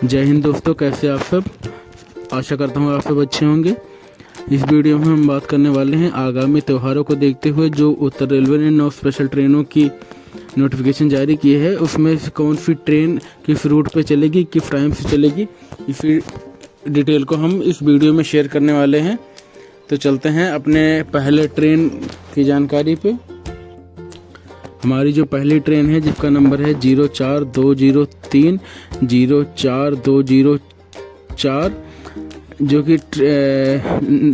जय हिंद दोस्तों, कैसे आप सब। आशा करता हूँ आप सब अच्छे होंगे। इस वीडियो में हम बात करने वाले हैं आगामी त्योहारों को देखते हुए जो उत्तर रेलवे ने 9 स्पेशल ट्रेनों की नोटिफिकेशन जारी की है, उसमें से कौन सी ट्रेन किस रूट पे चलेगी, किस टाइम से चलेगी, इसी डिटेल को हम इस वीडियो में शेयर करने वाले हैं। तो चलते हैं अपने पहले ट्रेन की जानकारी पे। हमारी जो पहली ट्रेन है जिसका नंबर है 04203 04204, जो कि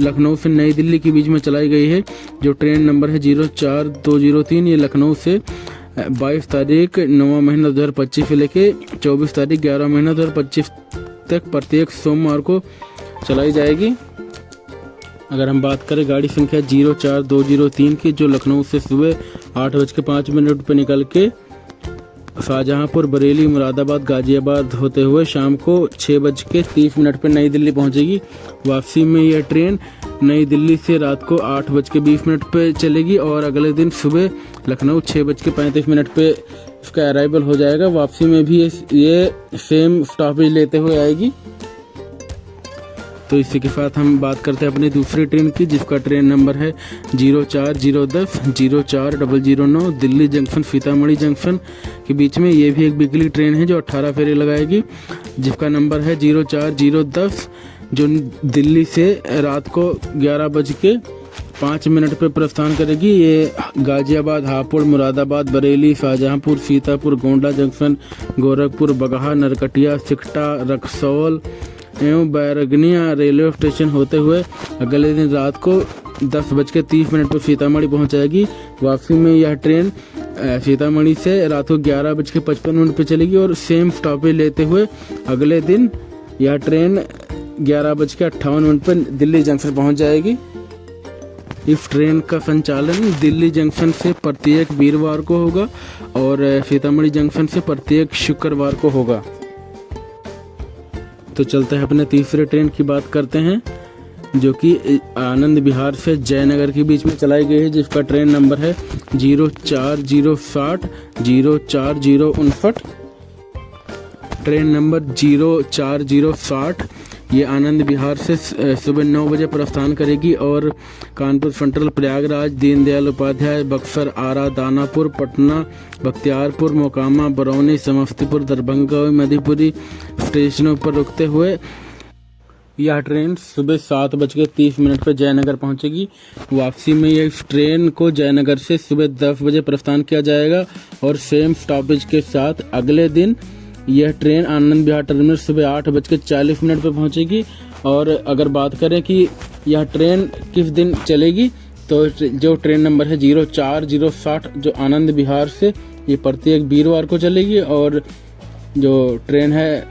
लखनऊ से नई दिल्ली के बीच में चलाई गई है। जो ट्रेन नंबर है 04203, ये लखनऊ से 22 तारीख 9वां महीना 2025 से लेके 24 तारीख 11 महीना 2025 तक प्रत्येक सोमवार को चलाई जाएगी। अगर हम बात करें गाड़ी संख्या 04203 की, जो लखनऊ से सुबह 8:05 पर निकल के शाहजहांपुर, बरेली, मुरादाबाद, गाजियाबाद होते हुए शाम को 6:30 पर नई दिल्ली पहुंचेगी। वापसी में यह ट्रेन नई दिल्ली से रात को 8:20 पर चलेगी और अगले दिन सुबह लखनऊ 6:35 पे इसका अराइवल हो जाएगा। वापसी में भी ये सेम स्टॉपेज लेते हुए आएगी। तो इसी के साथ हम बात करते हैं अपनी दूसरी ट्रेन की, जिसका ट्रेन नंबर है 04010 04009, दिल्ली जंक्शन सीतामढ़ी जंक्शन के बीच में। ये भी एक वीकली ट्रेन है जो 18 फेरे लगाएगी, जिसका नंबर है 04010, जो दिल्ली से रात को 11:05 पर प्रस्थान करेगी। ये गाजियाबाद, हापुड़, मुरादाबाद, बरेली, शाहजहांपुर, सीतापुर, गोंडा जंक्शन, गोरखपुर, बगहा, नरकटिया, सिकटा, रक्सौल एवं बैरगनिया रेलवे स्टेशन होते हुए अगले दिन रात को 10:30 पर सीतामढ़ी पहुंच जाएगी। वापसी में यह ट्रेन सीतामढ़ी से रात को 11:55 पर चलेगी और सेम स्टॉपेज लेते हुए अगले दिन यह ट्रेन 11:58 पर दिल्ली जंक्शन पहुंच जाएगी। इस ट्रेन का संचालन दिल्ली जंक्शन से प्रत्येक वीरवार को होगा और सीतामढ़ी जंक्शन से प्रत्येक शुक्रवार को होगा। तो चलते हैं अपने तीसरे ट्रेन की बात करते हैं, जो कि आनंद विहार से जयनगर के बीच में चलाई गई है, जिसका ट्रेन नंबर है 04060 04059। ट्रेन नंबर 04060 ये आनंद विहार से सुबह 9 बजे प्रस्थान करेगी और कानपुर सेंट्रल, प्रयागराज, दीनदयाल उपाध्याय, बक्सर, आरा, दानापुर, पटना, बख्तियारपुर, मोकामा, बरौनी, समस्तीपुर, दरभंगा और मधुपुरी स्टेशनों पर रुकते हुए यह ट्रेन सुबह 7:30 पर जयनगर पहुंचेगी। वापसी में यह ट्रेन को जयनगर से सुबह 10 बजे प्रस्थान किया जाएगा और सेम स्टॉपेज के साथ अगले दिन यह ट्रेन आनंद विहार टर्मिनल सुबह 8:40 पर पहुंचेगी। और अगर बात करें कि यह ट्रेन किस दिन चलेगी, तो जो ट्रेन नंबर है 04060, जो आनंद विहार से ये प्रत्येक वीरवार को चलेगी और जो ट्रेन है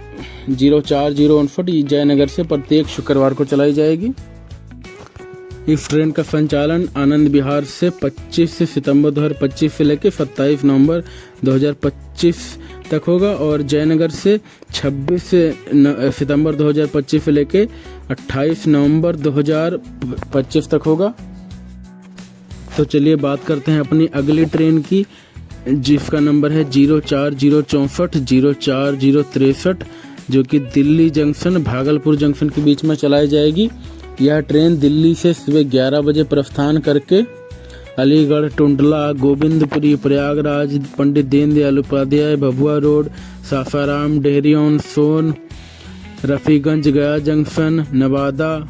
04059 जयनगर से प्रत्येक शुक्रवार को चलाई जाएगी। इस ट्रेन का संचालन आनंद विहार से 25 सितंबर 2025 से लेकर 27 नवंबर 2025 तक होगा और जयनगर से 26 सितंबर 2025 से लेकर 28 नवंबर 2025 तक होगा। तो चलिए बात करते हैं अपनी अगली ट्रेन की, जिसका नंबर है 04064 04063, जो कि दिल्ली जंक्शन, भागलपुर जंक्शन के बीच में चलाई जाएगी। यह ट्रेन दिल्ली से सुबह 11 बजे प्रस्थान करके अलीगढ़, टुंडला, गोविंदपुरी, प्रयागराज, पंडित दीनदयाल उपाध्याय, भभुआ रोड, सासाराम, डेहरी ऑन सोन, रफीगंज, गया जंक्शन, नवादा,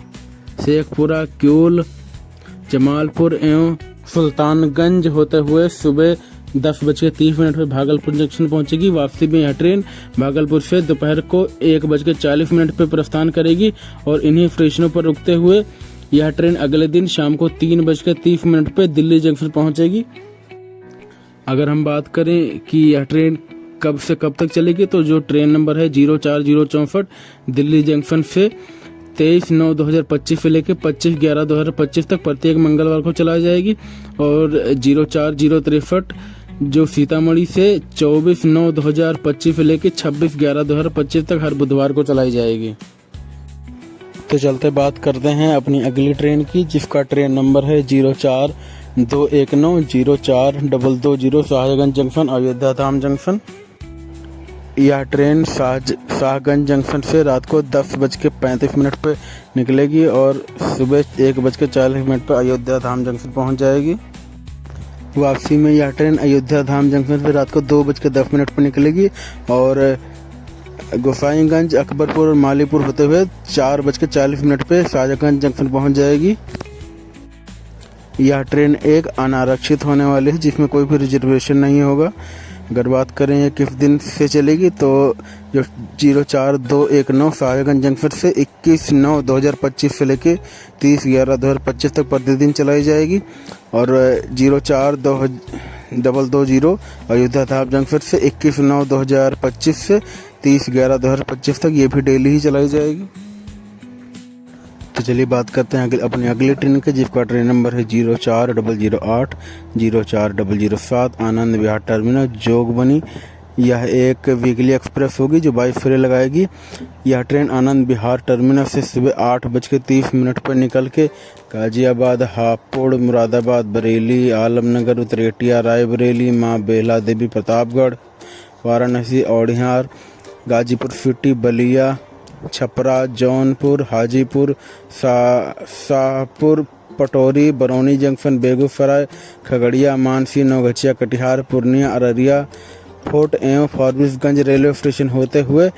शेखपुरा, क्यूल, जमालपुर एवं सुल्तानगंज होते हुए सुबह 10:30 पर भागलपुर जंक्शन पहुंचेगी। वापसी में यह ट्रेन भागलपुर से दोपहर को 1:40 पर प्रस्थान करेगी और इन्हीं स्टेशनों पर रुकते हुए यह ट्रेन अगले दिन शाम को 3:30 पर दिल्ली जंक्शन पहुंचेगी। अगर हम बात करें कि यह ट्रेन कब से कब तक चलेगी, तो जो ट्रेन नंबर है 04064 दिल्ली जंक्शन से 23/9/2025 से लेकर 25/11/2025 तक प्रत्येक मंगलवार को चलाई जाएगी और 04063 जो सीतामढ़ी से 24/9/2025 से लेकर 26/11/2025 तक हर बुधवार को चलाई जाएगी। तो चलते बात करते हैं अपनी अगली ट्रेन की, जिसका ट्रेन नंबर है 04219 04220 शाहजगंज जंक्शन, अयोध्या धाम जंक्शन। यह ट्रेन शाहगंज जंक्शन से रात को 10:35 पर निकलेगी और सुबह 1:40 पर अयोध्या धाम जंक्शन पहुंच जाएगी। वापसी में यह ट्रेन अयोध्या धाम जंक्शन से रात को 2:10 पर निकलेगी और गोसाईगंज, अकबरपुर और मालीपुर होते हुए 4:40 पे शाहजहाँगंज जंक्शन पहुंच जाएगी। यह ट्रेन एक अनारक्षित होने वाली है जिसमें कोई भी रिजर्वेशन नहीं होगा। अगर बात करें ये किस दिन से चलेगी तो जो 04219 शाहजहाँगंज जंक्शन से 21/9/2025 से लेके 30/11/2025 तक प्रतिदिन चलाई जाएगी और 04220 अयोध्या धाम जंक्शन से 21/9/2025 से 30/11/2025 तक ये भी डेली ही चलाई जाएगी। तो चलिए बात करते हैं अपनी अगली ट्रेन के, जिसका ट्रेन नंबर है 04008 04007 आनंद विहार टर्मिनल जोगबनी। यह एक वीकली एक्सप्रेस होगी जो 22 फेरे लगाएगी। यह ट्रेन आनंद विहार टर्मिनल से सुबह 8:30 पर निकल के गाजियाबाद, हापुड़, मुरादाबाद, बरेली, आलमनगर, उतरेटिया, रायबरेली, माँ Bela Devi, Pratapgarh, Varanasi, Aunrihar, Ghazipur city, Ballia, Chhapra, Jaunpur, Hajipur, Shahpur, Patori, Barauni junction, Begusarai, Khagaria, Mansi, Naugachhia, Katihar, Purnia, Araria, fort एवं फारबिसगंज रेलवे स्टेशन होते हुए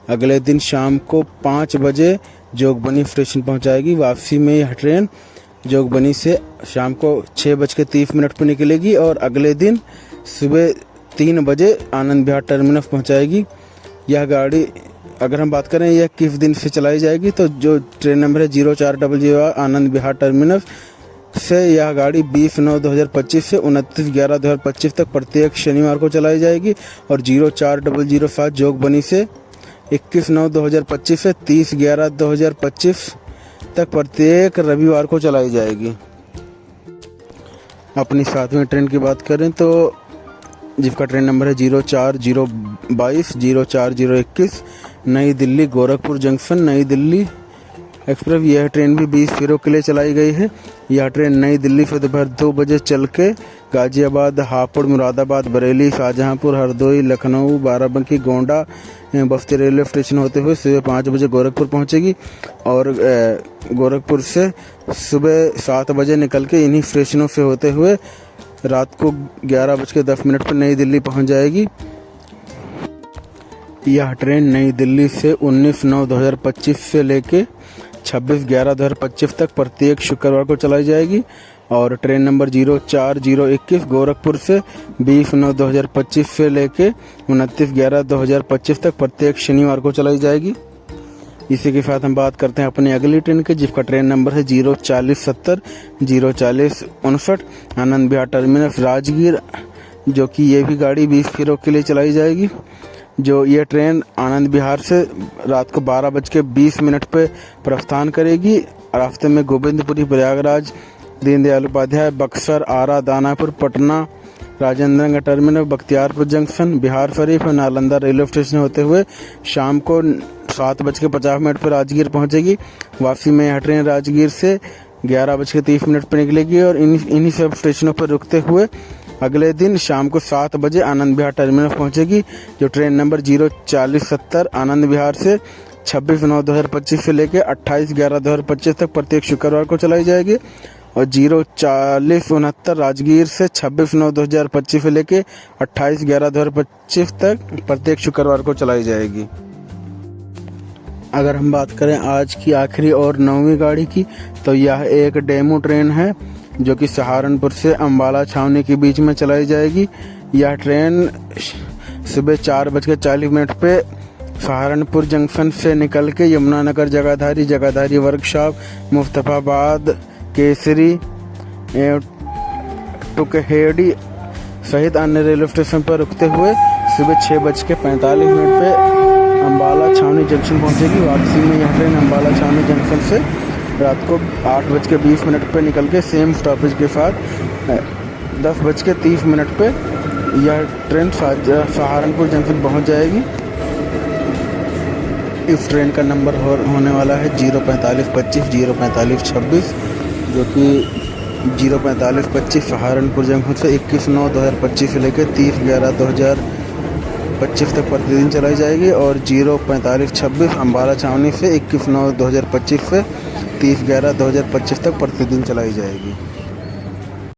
अगले दिन शाम को 5 बजे जोगबनी स्टेशन पहुंचाएगी। वापसी में यह ट्रेन जोगबनी से शाम को 6:30 पर निकलेगी और अगले दिन सुबह 3 बजे आनंद विहार टर्मिनस पहुंचाएगी। यह गाड़ी अगर हम बात करें यह किस दिन से चलाई जाएगी तो जो ट्रेन नंबर है 04008 आनंद विहार टर्मिनस से यह गाड़ी 20/9/2025 से 29/11/2025 तक प्रत्येक शनिवार को चलाई जाएगी और 04007 जोगबनी से 21/9/2025 से 30/11/2025 तक प्रत्येक रविवार को चलाई जाएगी। अपनी 7वीं ट्रेन की बात करें तो जिसका ट्रेन नंबर है 04022 04021 नई दिल्ली गोरखपुर जंक्शन नई दिल्ली एक्सप्रेस। यह ट्रेन भी 20 फेरों के लिए चलाई गई है। यह ट्रेन नई दिल्ली से दोपहर 2 बजे चल के गाजियाबाद, हापुड़, मुरादाबाद, बरेली, शाहजहाँपुर, हरदोई, लखनऊ, बाराबंकी, गोंडा, बस्ती रेलवे स्टेशन होते हुए सुबह 5 बजे गोरखपुर पहुंचेगी और गोरखपुर से सुबह 7 बजे निकल के इन्हीं स्टेशनों से होते हुए रात को 11:10 पर नई दिल्ली पहुंच जाएगी। यह ट्रेन नई दिल्ली से 19/9/2025 से लेके 26/11/2025 तक प्रत्येक शुक्रवार को चलाई जाएगी और ट्रेन नंबर 04021 गोरखपुर से 20/9/2025 से लेके 29/11/2025 तक प्रत्येक शनिवार को चलाई जाएगी। इसी के साथ हम बात करते हैं अपनी अगली ट्रेन के, जिसका ट्रेन नंबर है 04070 04059 आनंद विहार टर्मिनस राजगीर, जो कि ये भी गाड़ी 20 फेरों के लिए चलाई जाएगी। जो ये ट्रेन आनंद विहार से रात को 12:20 पे प्रस्थान करेगी। रास्ते में गोविंदपुरी, प्रयागराज, दीनदयाल उपाध्याय, बक्सर, आरा, दानापुर, पटना, राजेंद्रनगर टर्मिनल, बख्तियारपुर जंक्शन, बिहार शरीफ और नालंदा रेलवे स्टेशन होते हुए शाम को 7:50 पर राजगीर पहुंचेगी। वापसी में यह ट्रेन राजगीर से 11:30 पर निकलेगी और इन्हीं सब स्टेशनों पर रुकते हुए अगले दिन शाम को 7 बजे आनंद विहार टर्मिनल पहुंचेगी। जो ट्रेन नंबर 04070 आनंद विहार से 26/9/2025 से लेकर 28/11/2025 तक प्रत्येक शुक्रवार को चलाई जाएगी और 04069 राजगीर से 26/9/2025 से लेकर 28/11/2025 तक प्रत्येक शुक्रवार को चलाई जाएगी। अगर हम बात करें आज की आखिरी और 9वीं गाड़ी की तो यह एक डेमो ट्रेन है जो कि सहारनपुर से अंबाला छावनी के बीच में चलाई जाएगी। यह ट्रेन सुबह 4:40 पे सहारनपुर जंक्शन से निकल के यमुनानगर, जगाधारी वर्कशॉप, मुस्तफाबाद, केसरी, टुकहेड़ी सहित अन्य रेलवे स्टेशन पर रुकते हुए सुबह 6:45 पे अंबाला छावनी जंक्शन पहुंचेगी। वापसी में यह ट्रेन अंबाला छावनी जंक्शन से रात को 8:20 पे निकल के सेम स्टॉपेज के साथ 10:30 पे यह ट्रेन सहारनपुर जंक्शन पहुंच जाएगी। इस ट्रेन का नंबर होने वाला है 04525 04526, जो कि 04525 सहारनपुर जंक्शन से 21/9/2025 से लेकर 30/11/2025 2025 तक प्रतिदिन चलाई जाएगी। और 04526 अम्बाला छावनी से 21/9/2025 से 30/11/2025 तक प्रतिदिन चलाई जाएगी।